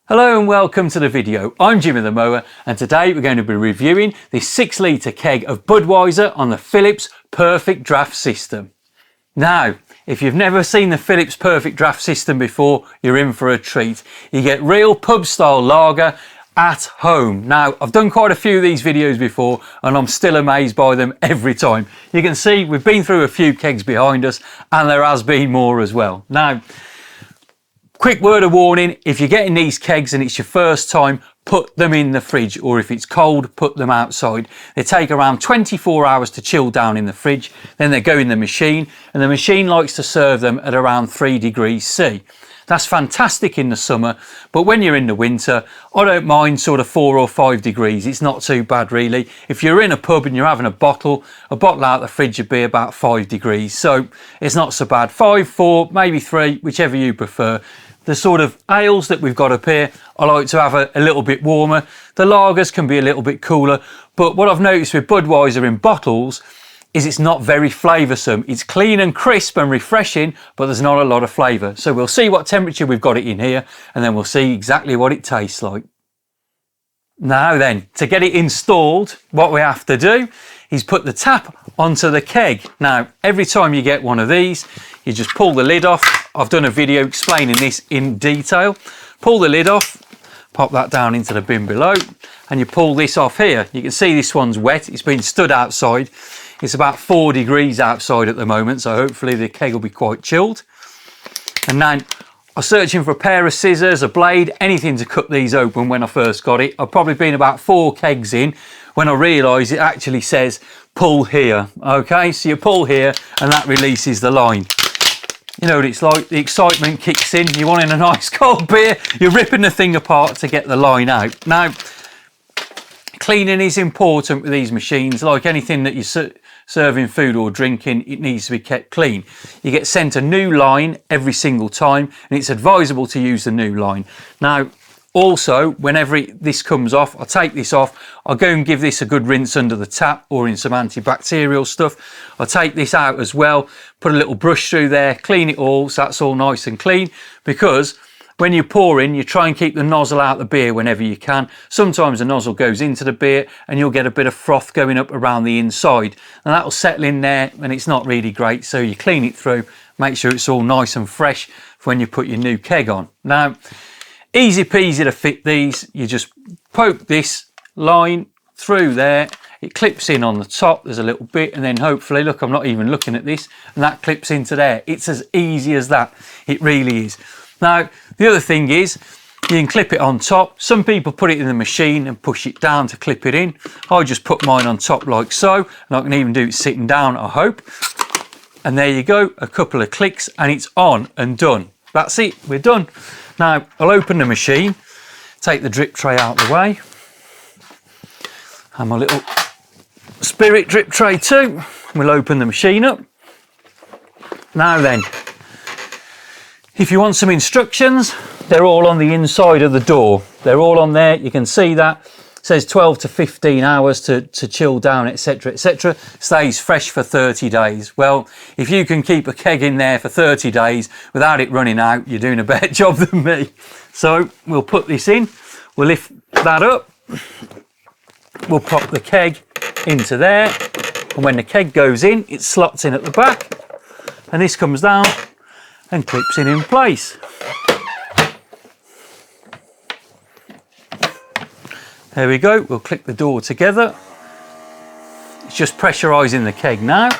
Hello and welcome to the video. I'm Jimmy the Mower and today we're going to be reviewing this 6 litre keg of Budweiser on the Philips Perfect Draft System. Now, if you've never seen the Philips Perfect Draft System before, you're in for a treat. You get real pub style lager at home. Now, I've done quite a few of these videos before and I'm still amazed by them every time. You can see we've been through a few kegs behind us and there has been more as well. Now, quick word of warning, if you're getting these kegs and it's your first time, put them in the fridge, or if it's cold, put them outside. They take around 24 hours to chill down in the fridge, then they go in the machine, and the machine likes to serve them at around 3 degrees C. That's fantastic in the summer, but when you're in the winter, I don't mind sort of 4 or 5 degrees. It's not too bad really. If you're in a pub and you're having a bottle out of the fridge would be about 5 degrees. So it's not so bad. 5, 4, maybe 3, whichever you prefer. The sort of ales that we've got up here, I like to have a little bit warmer. The lagers can be a little bit cooler, but what I've noticed with Budweiser in bottles is it's not very flavoursome. It's clean and crisp and refreshing, but there's not a lot of flavour. So we'll see what temperature we've got it in here, and then we'll see exactly what it tastes like. Now then, to get it installed, what we have to do is put the tap onto the keg. Now, every time you get one of these, you just pull the lid off. I've done a video explaining this in detail. Pull the lid off, pop that down into the bin below, and you pull this off here. You can see this one's wet. It's been stood outside. It's about 4 degrees outside at the moment, so hopefully the keg will be quite chilled. And now, I was searching for a pair of scissors, a blade, anything to cut these open when I first got it. I've probably been about 4 kegs in when I realised it actually says pull here. Okay, so you pull here and that releases the line. You know what it's like, the excitement kicks in, you're wanting a nice cold beer, you're ripping the thing apart to get the line out. Now, cleaning is important with these machines. Like anything that you're serving food or drinking, it needs to be kept clean. You get sent a new line every single time and it's advisable to use the new line. Now, also, whenever this comes off, I'll take this off, I'll go and give this a good rinse under the tap or in some antibacterial stuff. I'll take this out as well, put a little brush through there, clean it all so that's all nice and clean, because when you're pouring, you try and keep the nozzle out of the beer whenever you can. Sometimes the nozzle goes into the beer and you'll get a bit of froth going up around the inside. And that'll settle in there and it's not really great. So you clean it through, make sure it's all nice and fresh for when you put your new keg on. Now, easy peasy to fit these. You just poke this line through there. It clips in on the top. There's a little bit and then hopefully, look, I'm not even looking at this, and that clips into there. It's as easy as that. It really is. Now, the other thing is you can clip it on top. Some people put it in the machine and push it down to clip it in. I just put mine on top like so, and I can even do it sitting down, I hope. And there you go, a couple of clicks and it's on and done. That's it, we're done. Now, I'll open the machine, take the drip tray out of the way, and my little spirit drip tray too. We'll open the machine up. Now then, if you want some instructions, they're all on the inside of the door. They're all on there, you can see that. It says 12 to 15 hours to chill down, etc, etc. Stays fresh for 30 days. Well, if you can keep a keg in there for 30 days without it running out, you're doing a better job than me. So we'll put this in, we'll lift that up, we'll pop the keg into there, and when the keg goes in, it slots in at the back, and this comes down and clips in place. There we go, we'll click the door together. It's just pressurising the keg now.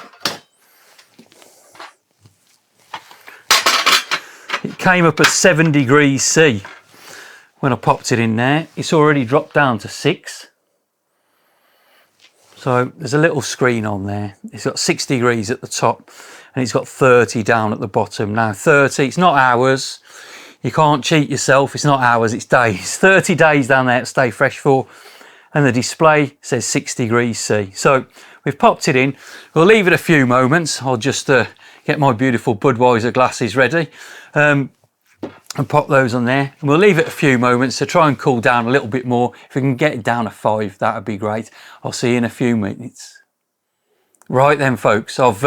It came up at 7 degrees C when I popped it in there. It's already dropped down to 6. So there's a little screen on there. It's got 6 degrees at the top and it's got 30 down at the bottom. Now 30, it's not hours. You can't cheat yourself. It's not hours, it's days. 30 days down there to stay fresh for. And the display says 6 degrees C. So we've popped it in. We'll leave it a few moments. I'll just get my beautiful Budweiser glasses ready. And pop those on there, and we'll leave it a few moments to try and cool down a little bit more. If we can get it down to 5, that would be great. I'll see you in a few minutes. Right then folks, I've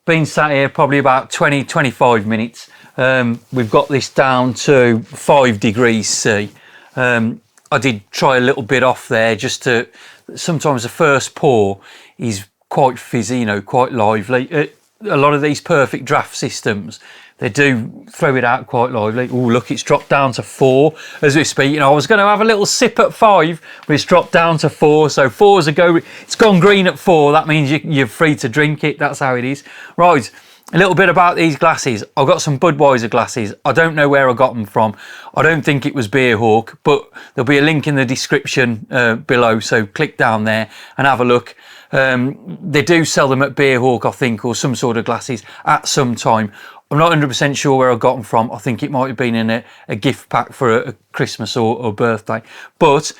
been sat here probably about 20-25 minutes We've got this down to 5 degrees C. I did try a little bit off there just to, sometimes the first pour is quite fizzy, you know, quite lively. A lot of these perfect draft systems, they do throw it out quite lively. Oh, look, it's dropped down to 4 as we speak. You know, I was going to have a little sip at 5, but it's dropped down to 4. So 4's a go. It's gone green at 4. That means you're free to drink it. That's how it is. Right. A little bit about these glasses. I've got some Budweiser glasses. I don't know where I got them from. I don't think it was Beer Hawk, but there'll be a link in the description below. So click down there and have a look. They do sell them at Beer Hawk, I think, or some sort of glasses at some time. I'm not 100% sure where I got them from. I think it might have been in a gift pack for a Christmas or birthday. But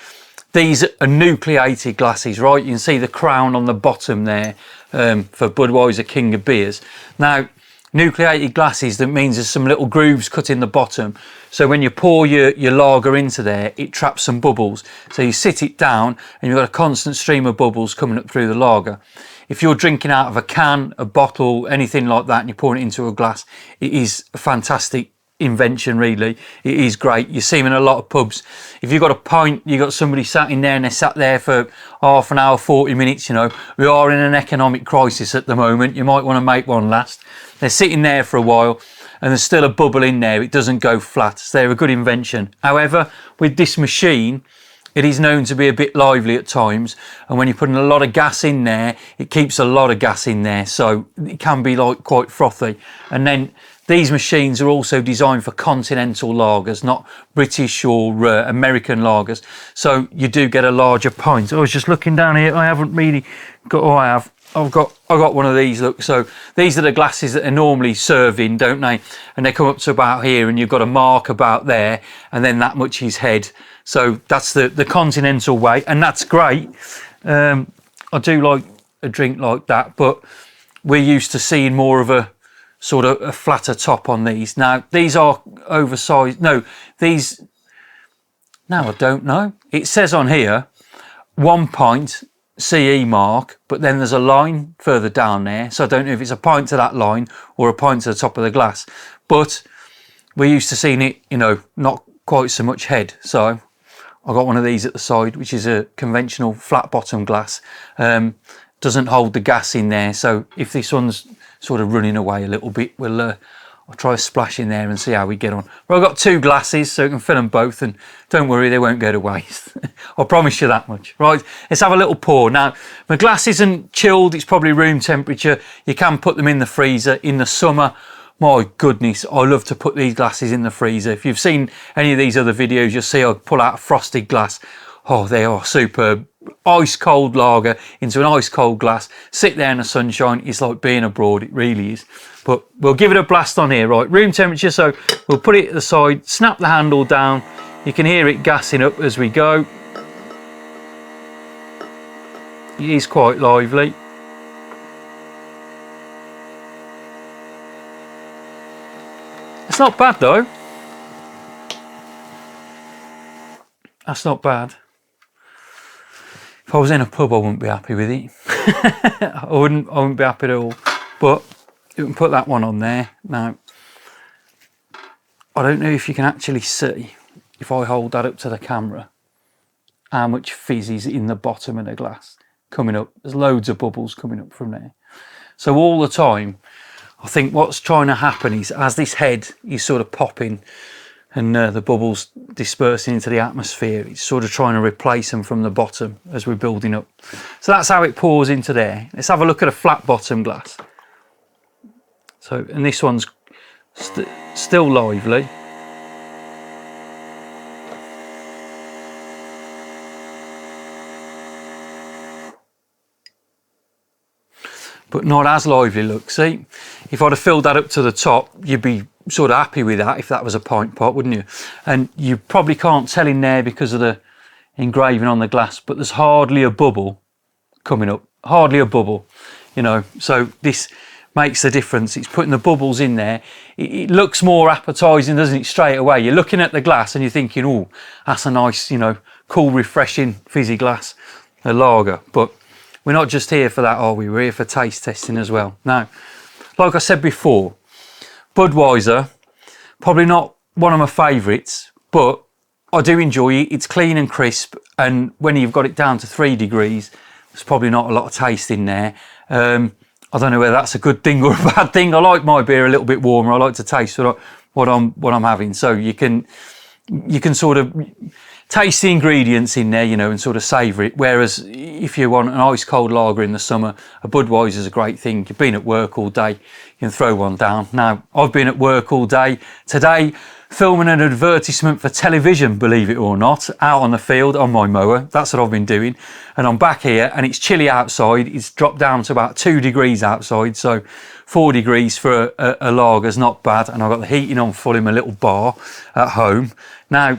these are nucleated glasses, right? You can see the crown on the bottom there for Budweiser King of Beers. Now, nucleated glasses, that means there's some little grooves cut in the bottom. So when you pour your lager into there, it traps some bubbles. So you sit it down and you've got a constant stream of bubbles coming up through the lager. If you're drinking out of a can, a bottle, anything like that, and you're pouring it into a glass, it is a fantastic invention, really. It is great. You see them in a lot of pubs. If you've got a pint, you've got somebody sat in there and they sat there for half an hour, 40 minutes, you know. We are in an economic crisis at the moment. You might want to make one last. They're sitting there for a while and there's still a bubble in there. It doesn't go flat. So they're a good invention. However, with this machine, it is known to be a bit lively at times, and when you're putting a lot of gas in there, it keeps a lot of gas in there, so it can be like quite frothy. And then these machines are also designed for continental lagers, not British or American lagers, so you do get a larger pint. I was just looking down here. I haven't really got. Oh, I have. I've got one of these. Look, so these are the glasses that are normally served in, don't they? And they come up to about here, and you've got a mark about there, and then that much is head. So that's the continental way, and that's great. I do like a drink like that, but we're used to seeing more of a sort of a flatter top on these. Now, these are oversized. No, I don't know. It says on here, 1 pint CE mark, but then there's a line further down there. So I don't know if it's a pint to that line or a pint to the top of the glass, but we're used to seeing it, you know, not quite so much head. So I got one of these at the side, which is a conventional flat bottom glass. Doesn't hold the gas in there. So if this one's sort of running away a little bit, I'll try a splash in there and see how we get on. But I've got 2 glasses, so I can fill them both, and don't worry, they won't go to waste. I promise you that much. Right, let's have a little pour. Now, my glass isn't chilled, it's probably room temperature. You can put them in the freezer in the summer. My goodness, I love to put these glasses in the freezer. If you've seen any of these other videos, you'll see I pull out a frosted glass. Oh, they are superb. Ice cold lager into an ice cold glass. Sit there in the sunshine. It's like being abroad. It really is. But we'll give it a blast on here, right? Room temperature, so we'll put it at the side, snap the handle down. You can hear it gassing up as we go. It is quite lively. It's not bad though. That's not bad. If I was in a pub, I wouldn't be happy with it. I wouldn't be happy at all. But you can put that one on there. Now, I don't know if you can actually see, if I hold that up to the camera, how much fizz is in the bottom of the glass coming up. There's loads of bubbles coming up from there. So all the time, I think what's trying to happen is as this head is sort of popping and the bubbles dispersing into the atmosphere, it's sort of trying to replace them from the bottom as we're building up. So that's how it pours into there. Let's have a look at a flat bottom glass. So, and this one's still lively. But not as lively, look, see? If I'd have filled that up to the top, you'd be sort of happy with that if that was a pint pot, wouldn't you? And you probably can't tell in there because of the engraving on the glass, but there's hardly a bubble coming up, hardly a bubble, you know. So this makes the difference. It's putting the bubbles in there. It looks more appetizing, doesn't it, straight away? You're looking at the glass and you're thinking, oh, that's a nice, you know, cool, refreshing, fizzy glass, a lager. But we're not just here for that, are we? We're here for taste testing as well. Now, like I said before, Budweiser Probably not one of my favourites, but I do enjoy it. It's clean and crisp, and when you've got it down to 3 degrees, there's probably not a lot of taste in there. I don't know whether that's a good thing or a bad thing. I like my beer a little bit warmer. I like to taste what I'm having. So you can sort of taste the ingredients in there, you know, and sort of savour it. Whereas if you want an ice cold lager in the summer, a Budweiser is a great thing. You've been at work all day, you can throw one down. Now, I've been at work all day today, filming an advertisement for television, believe it or not, out on the field on my mower. That's what I've been doing. And I'm back here and it's chilly outside. It's dropped down to about 2 degrees outside. So 4 degrees for a lager is not bad. And I've got the heating on full in my little bar at home. Now,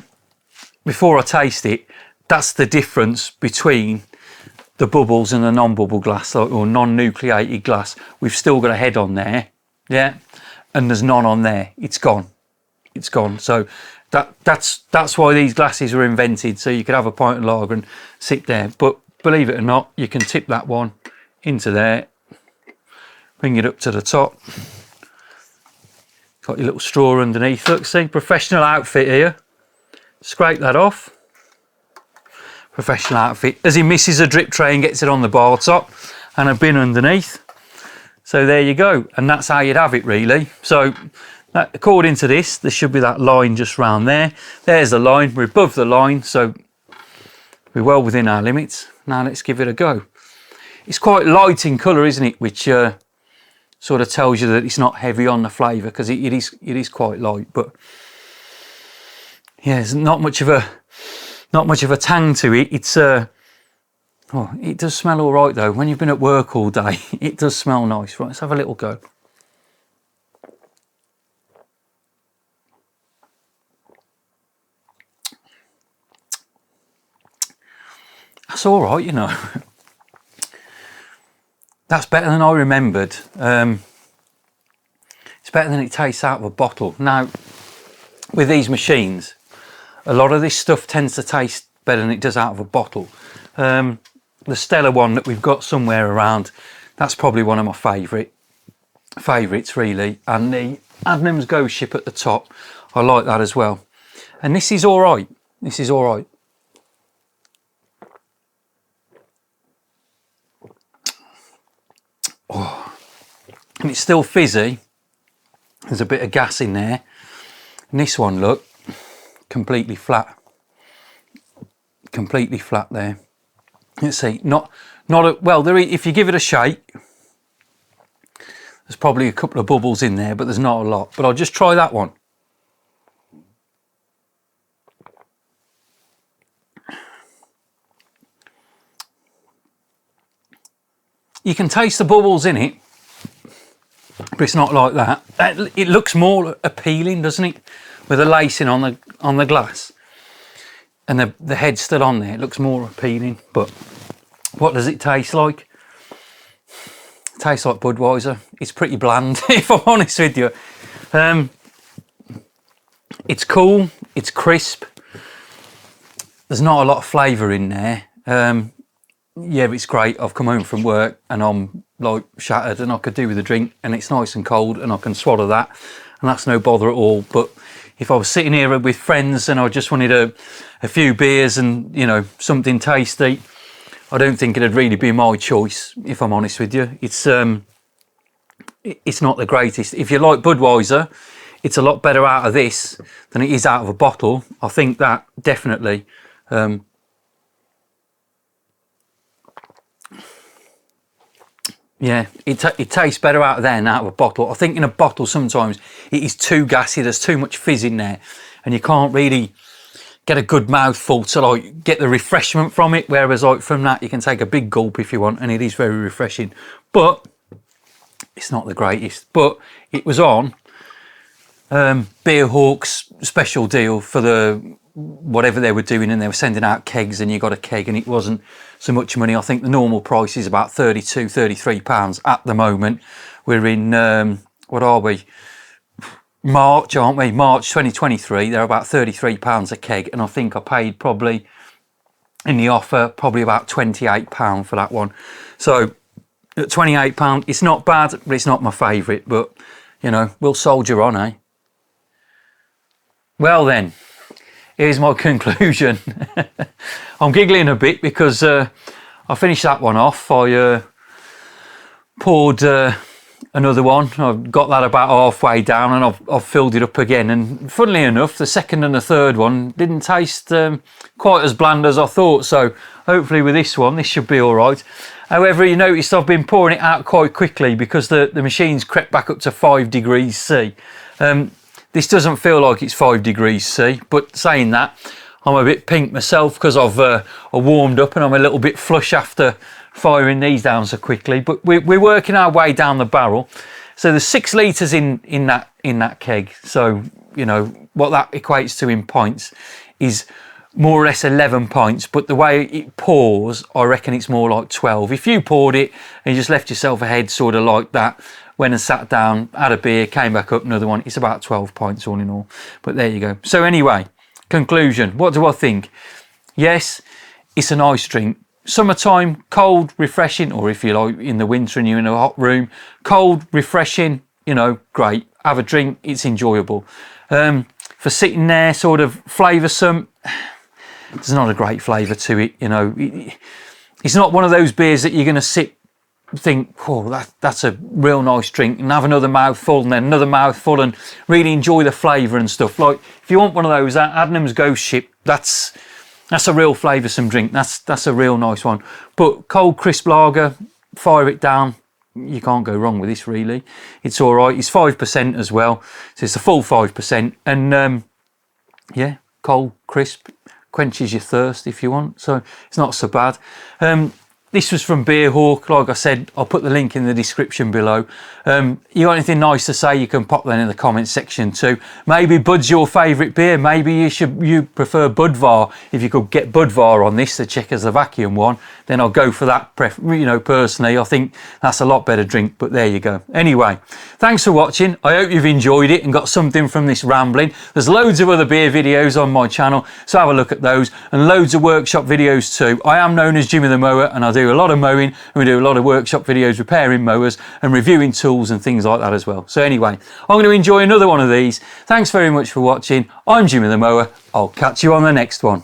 before I taste it, that's the difference between the bubbles and the non-bubble glass, or non-nucleated glass. We've still got a head on there, yeah, and there's none on there. It's gone. It's gone. So that's why these glasses were invented, so you could have a pint of lager and sit there. But believe it or not, you can tip that one into there, bring it up to the top. Got your little straw underneath. Look, see, professional outfit here. Scrape that off. Professional outfit. As he misses a drip tray and gets it on the bar top, and a bin underneath. So there you go, and that's how you'd have it, really. So according to this, there should be that line just round there. There's the line. We're above the line, so we're well within our limits. Now let's give it a go. It's quite light in colour, isn't it? Which sort of tells you that it's not heavy on the flavour, because it is quite light. But yeah, there's not much of a tang to it. It's oh, it does smell all right though. When you've been at work all day, it does smell nice. Right, let's have a little go. That's all right, you know. That's better than I remembered. It's better than it tastes out of a bottle. Now, with these machines, a lot of this stuff tends to taste better than it does out of a bottle. The Stella one that we've got somewhere around, that's probably one of my favourites really. And the Adnams Ghost Ship at the top, I like that as well. And this is all right. This is all right. Oh. And it's still fizzy. There's a bit of gas in there. And this one, look, completely flat. Completely flat there. Let's see, not a, well, there, if you give it a shake, there's probably a couple of bubbles in there, but there's not a lot. But I'll just try that one. You can taste the bubbles in it, but it's not like that. It looks more appealing, doesn't it? With the lacing on the glass. And the head's still on there. It looks more appealing. But what does it taste like? It tastes like Budweiser. It's pretty bland, if I'm honest with you. It's cool. It's crisp. There's not a lot of flavour in there. Yeah, but it's great. I've come home from work and I'm like shattered, and I could do with a drink, and it's nice and cold and I can swallow that, and that's no bother at all. But if I was sitting here with friends and I just wanted a few beers and, you know, something tasty, I don't think it'd really be my choice, if I'm honest with you. It's not the greatest. If you like Budweiser, it's a lot better out of this than it is out of a bottle. I think that definitely. Yeah, it tastes better out of there than out of a bottle. I think in a bottle sometimes it is too gassy, there's too much fizz in there, and you can't really get a good mouthful to like get the refreshment from it, whereas like from that you can take a big gulp if you want, and it is very refreshing. But it's not the greatest. But it was on Beer Hawk's special deal for the whatever they were doing, and they were sending out kegs, and you got a keg, and it wasn't so much money. I think the normal price is about £32-33 at the moment. We're in what are we, March, aren't we? March 2023. They're about £33 a keg, and I think I paid probably in the offer probably about £28 for that one. So at £28, it's not bad, but it's not my favourite. But you know, we'll soldier on, eh? Well then, here's my conclusion. I'm giggling a bit because I finished that one off. I poured another one. I've got that about halfway down and I've filled it up again. And funnily enough, the second and the third one didn't taste quite as bland as I thought. So hopefully with this one, this should be all right. However, you noticed I've been pouring it out quite quickly because the machine's crept back up to 5 degrees C. This doesn't feel like it's 5 degrees C, but saying that, I'm a bit pink myself because I've warmed up and I'm a little bit flush after firing these down so quickly. But we're working our way down the barrel. So there's 6 litres in that keg. So, you know, what that equates to in pints is more or less 11 pints, but the way it pours, I reckon it's more like 12. If you poured it and you just left yourself ahead sort of like that, went and sat down, had a beer, came back up, another one, it's about 12 pints all in all. But there you go. So anyway, conclusion, what do I think? Yes, it's a nice drink. Summertime, cold, refreshing, or if you like in the winter and you're in a hot room, cold, refreshing, you know, great. Have a drink, it's enjoyable. For sitting there, sort of flavoursome, there's not a great flavour to it, you know. It's not one of those beers that you're going to think, oh, that's a real nice drink, and have another mouthful and then another mouthful and really enjoy the flavour and stuff. Like, if you want one of those, Adnams Ghost Ship, that's a real flavoursome drink. That's a real nice one. But cold, crisp lager, fire it down. You can't go wrong with this, really. It's all right. It's 5% as well. So it's a full 5%. And, yeah, cold, crisp, quenches your thirst if you want. So it's not so bad. This was from Beer Hawk. Like I said, I'll put the link in the description below. You got anything nice to say, you can pop that in the comments section too. Maybe Bud's your favourite beer. Maybe you prefer Budvar. If you could get Budvar on this, the Czechoslovakian one, then I'll go for that. You know, personally, I think that's a lot better drink, but there you go. Anyway, thanks for watching. I hope you've enjoyed it and got something from this rambling. There's loads of other beer videos on my channel, so have a look at those, and loads of workshop videos too. I am known as Jimmy the Mower, and I do a lot of mowing, and we do a lot of workshop videos repairing mowers and reviewing tools and things like that as well. So anyway, I'm going to enjoy another one of these. Thanks very much for watching. I'm Jimmy the Mower. I'll catch you on the next one.